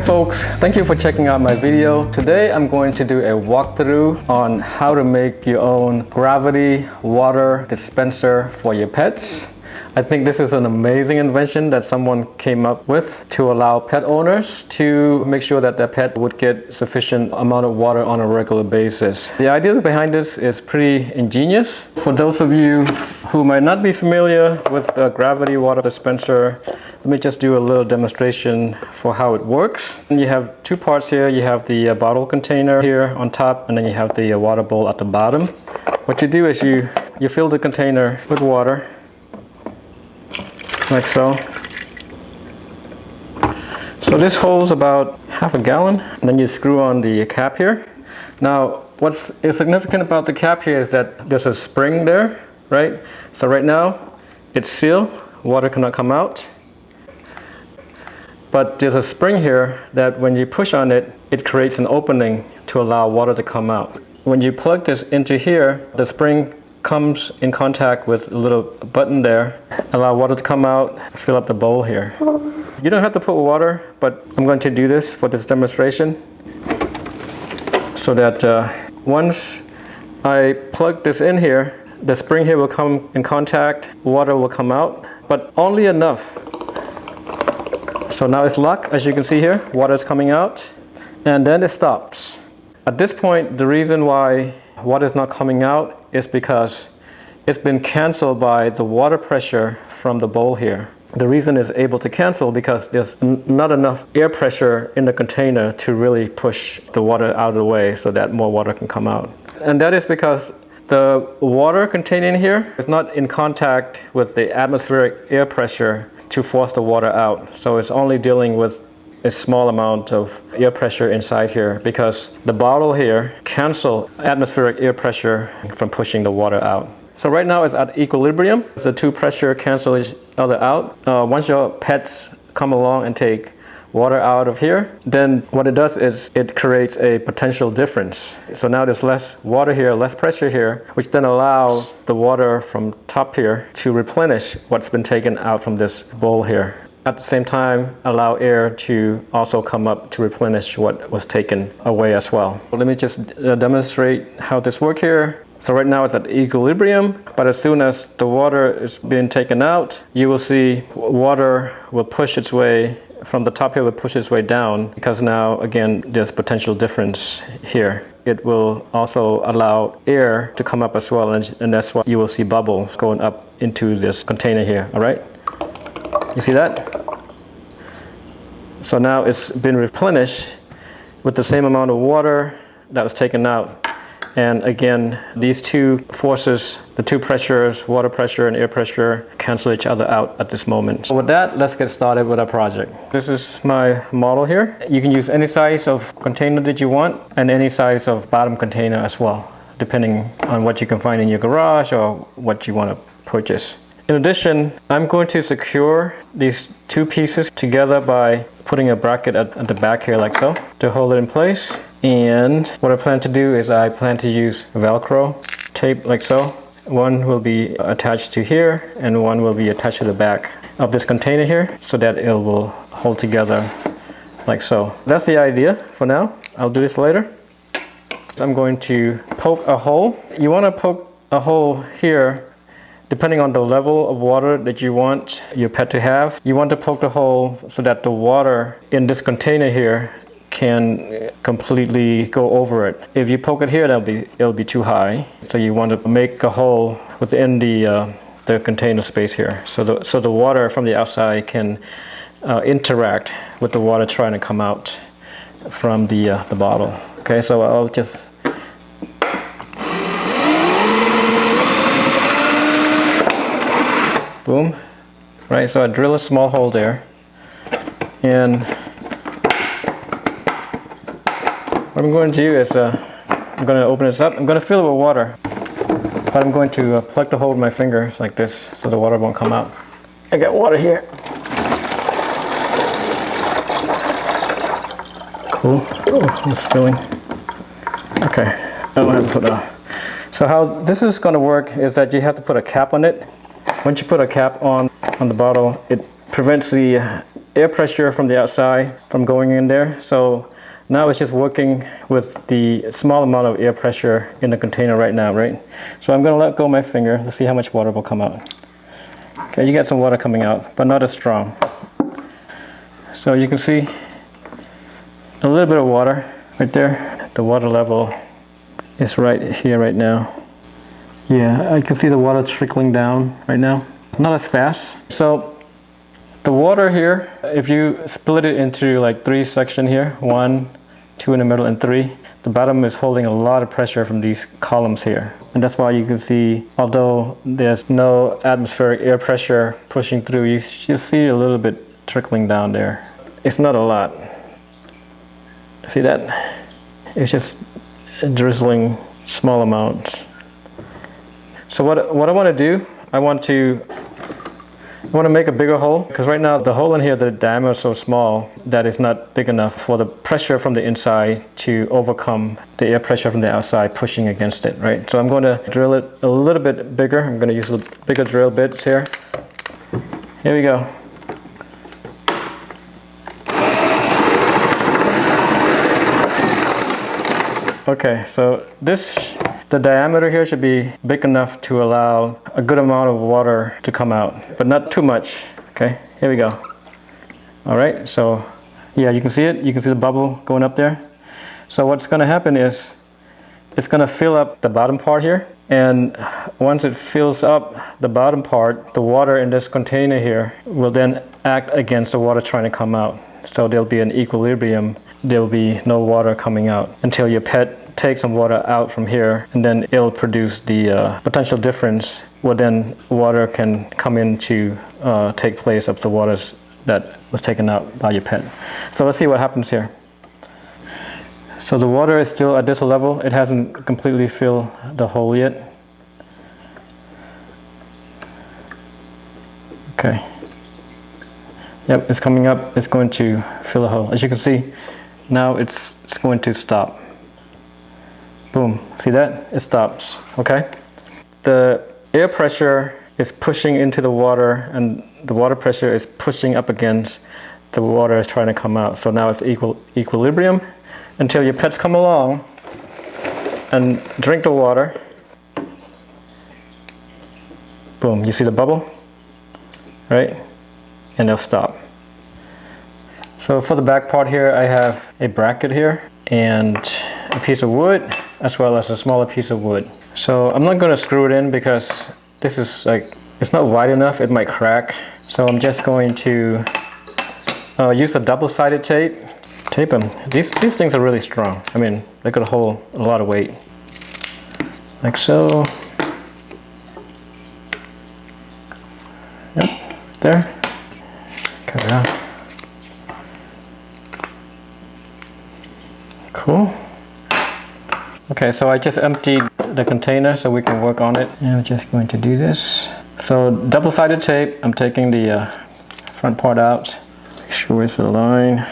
Hi folks, thank you for checking out my video. Today I'm going to do a walkthrough on how to make your own gravity water dispenser for your pets. I think this is an amazing invention that someone came up with to allow pet owners to make sure that their pet would get sufficient amount of water on a regular basis. The idea behind this is pretty ingenious. For those of you who might not be familiar with the gravity water dispenser, let me just do a little demonstration for how it works. And you have two parts here. You have the bottle container here on top, and then you have the water bowl at the bottom. What you do is you fill the container with water, like so. So this holds about half a gallon, and then you screw on the cap here. Now, what's significant about the cap here is that there's a spring there, right? So right now, it's sealed, water cannot come out. But there's a spring here that when you push on it, it creates an opening to allow water to come out. When you plug this into here, the spring comes in contact with a little button there, allow water to come out, fill up the bowl here. You don't have to put water, but I'm going to do this for this demonstration so that once I plug this in here, the spring here will come in contact, water will come out, but only enough. So now it's locked, as you can see here, water is coming out, and then it stops. At this point, the reason why water is not coming out is because it's been canceled by the water pressure from the bowl here. The reason it's able to cancel because there's not enough air pressure in the container to really push the water out of the way so that more water can come out. And that is because the water contained in here is not in contact with the atmospheric air pressure to force the water out. So it's only dealing with a small amount of air pressure inside here because the bottle here cancels atmospheric air pressure from pushing the water out. So right now it's at equilibrium. The two pressure cancel each other out. Once your pets come along and take water out of here, then what it does is it creates a potential difference. So now there's less water here, less pressure here, which then allows the water from top here to replenish what's been taken out from this bowl here. At the same time, allow air to also come up to replenish what was taken away as well. Let me just demonstrate how this works here. So right now it's at equilibrium, but as soon as the water is being taken out, you will see water will push its way from the top here, will push its way down because now, again, there's potential difference here. It will also allow air to come up as well, and that's why you will see bubbles going up into this container here, all right? You see that? So now it's been replenished with the same amount of water that was taken out. And again, these two forces, the two pressures, water pressure and air pressure, cancel each other out at this moment. So with that, let's get started with our project. This is my model here. You can use any size of container that you want and any size of bottom container as well, depending on what you can find in your garage or what you want to purchase. In addition, I'm going to secure these two pieces together by putting a bracket at the back here like so to hold it in place. And what I plan to do is I plan to use Velcro tape like so. One will be attached to here and one will be attached to the back of this container here so that it will hold together like so. That's the idea for now. I'll do this later. I'm going to poke a hole. You want to poke a hole here depending on the level of water that you want your pet to have. You want to poke the hole so that the water in this container here can completely go over it. If you poke it here, it'll be too high. So you want to make a hole within the container space here. So the water from the outside can interact with the water trying to come out from the bottle. Okay, so I'll just boom, right? So I drill a small hole there, and what I'm going to do is I'm going to open this up. I'm going to fill it with water, but I'm going to plug the hole with my fingers like this so the water won't come out. I got water here. Cool. Oh, it's spilling. Okay, I don't have to put a. So how this is going to work is that you have to put a cap on it. Once you put a cap on the bottle, it prevents the air pressure from the outside from going in there. So now it's just working with the small amount of air pressure in the container right now, right? So I'm gonna let go of my finger. Let's see how much water will come out. Okay, you got some water coming out, but not as strong. So you can see a little bit of water right there. The water level is right here right now. Yeah, I can see the water trickling down right now. Not as fast. So the water here, if you split it into like 3 sections here, 1, 2 in the middle, and 3, the bottom is holding a lot of pressure from these columns here. And that's why you can see, although there's no atmospheric air pressure pushing through, you see a little bit trickling down there. It's not a lot. See that? It's just drizzling small amounts. So what I want to do, I want to make a bigger hole, because right now the hole in here, the diameter is so small that it's not big enough for the pressure from the inside to overcome the air pressure from the outside pushing against it, right? So I'm going to drill it a little bit bigger. I'm going to use a bigger drill bits here. Here we go. Okay, so the diameter here should be big enough to allow a good amount of water to come out, but not too much. Okay, here we go. All right, so yeah, you can see it. You can see the bubble going up there. So what's going to happen is it's going to fill up the bottom part here. And once it fills up the bottom part, the water in this container here will then act against the water trying to come out. So there'll be an equilibrium. There'll be no water coming out until your pet takes some water out from here, and then it'll produce the potential difference where then water can come in to take place of the waters that was taken out by your pet. So let's see what happens here. So the water is still at this level. It hasn't completely filled the hole yet. Okay. Yep, it's coming up. It's going to fill the hole. As you can see, now it's going to stop. Boom. See that? It stops. Okay? The air pressure is pushing into the water, and the water pressure is pushing up against the water is trying to come out. So now it's equilibrium until your pets come along and drink the water. Boom. You see the bubble? Right? And they'll stop. So for the back part here, I have a bracket here and a piece of wood, as well as a smaller piece of wood. So I'm not going to screw it in because this is like, it's not wide enough, it might crack. So I'm just going to use a double-sided tape. Tape them. These things are really strong. I mean, they could hold a lot of weight. Like so. Yep, there. Cut it out. Cool. Okay, so I just emptied the container so we can work on it. And I'm just going to do this. So double-sided tape, I'm taking the front part out. Make sure it's aligned.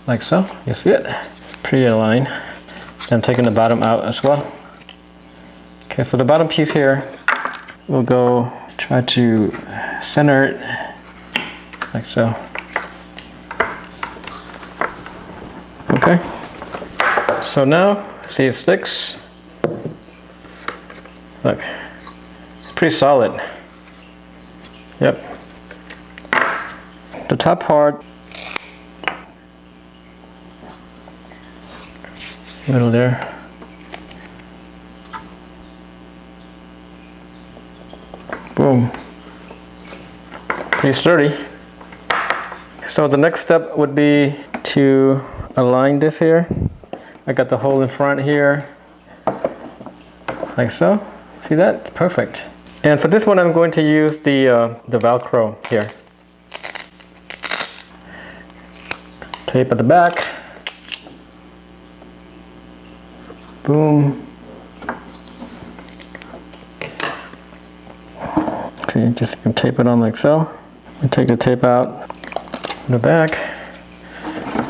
Like so, you see it? Pretty aligned. I'm taking the bottom out as well. Okay, so the bottom piece here, we'll go try to center it, like so. Okay. So now, see it sticks? Look, pretty solid. Yep. The top part, middle there. Boom. Pretty sturdy. So the next step would be to align this here. I got the hole in front here, like so. See that? Perfect. And for this one, I'm going to use the Velcro here. Tape at the back. Boom. So you just can tape it on like so. And take the tape out from the back.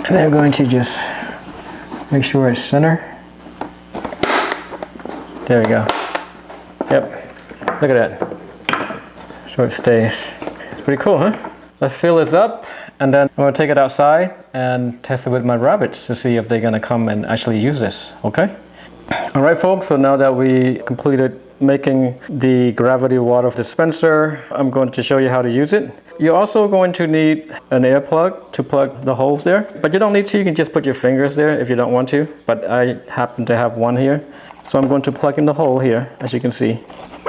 And then I'm going to just make sure it's center. There we go. Yep. Look at that. So it stays. It's pretty cool, huh? Let's fill this up And then I'm gonna take it outside and test it with my rabbits to see if they're gonna come and actually use this, okay? All right, folks, so now that we completed making the gravity water dispenser, I'm going to show you how to use it. You're also going to need an air plug to plug the holes there, but you don't need to. You can just put your fingers there if you don't want to, but I happen to have one here. So I'm going to plug in the hole here, as you can see.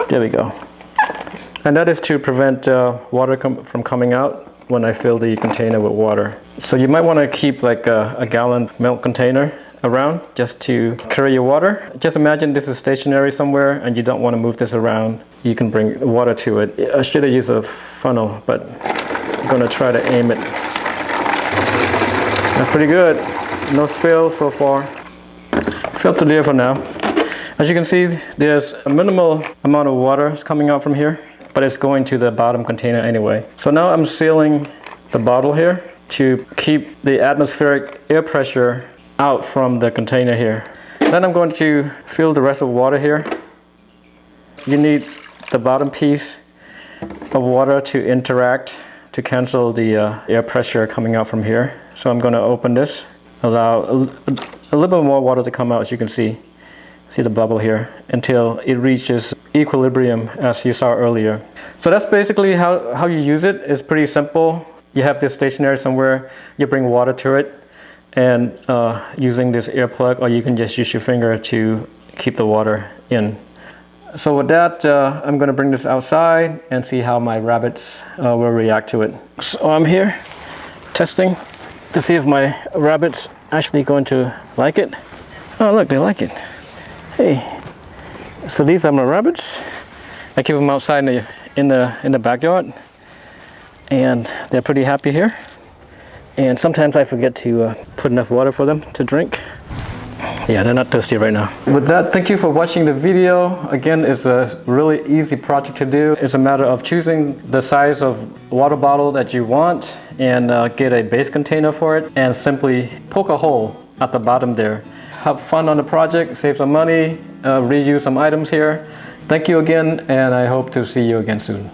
There we go. And that is to prevent water from coming out when I fill the container with water. So you might want to keep like a gallon milk container around just to carry your water. Just imagine this is stationary somewhere and you don't want to move this around. You can bring water to it. I should have used a funnel, but I'm going to try to aim it. That's pretty good. No spill so far. Filter there for now. As you can see, there's a minimal amount of water coming out from here, but it's going to the bottom container anyway. So now I'm sealing the bottle here to keep the atmospheric air pressure out from the container here. Then I'm going to fill the rest of water here. You need the bottom piece of water to interact to cancel the air pressure coming out from here. So I'm going to open this, allow a little bit more water to come out, as you can see. See the bubble here, until it reaches equilibrium as you saw earlier. So that's basically how you use it. It's pretty simple. You have this stationary somewhere, you bring water to it, and using this air plug, or you can just use your finger to keep the water in. So with that, I'm going to bring this outside and see how my rabbits will react to it. So I'm here testing to see if my rabbits actually going to like it. Oh look, they like it. Hey, so these are my rabbits. I keep them outside in the backyard, and they're pretty happy here. And sometimes I forget to put enough water for them to drink. Yeah, they're not thirsty right now. With that, thank you for watching the video. Again, it's a really easy project to do. It's a matter of choosing the size of water bottle that you want and get a base container for it, and simply poke a hole at the bottom there. Have fun on the project, save some money, reuse some items here. Thank you again, and I hope to see you again soon.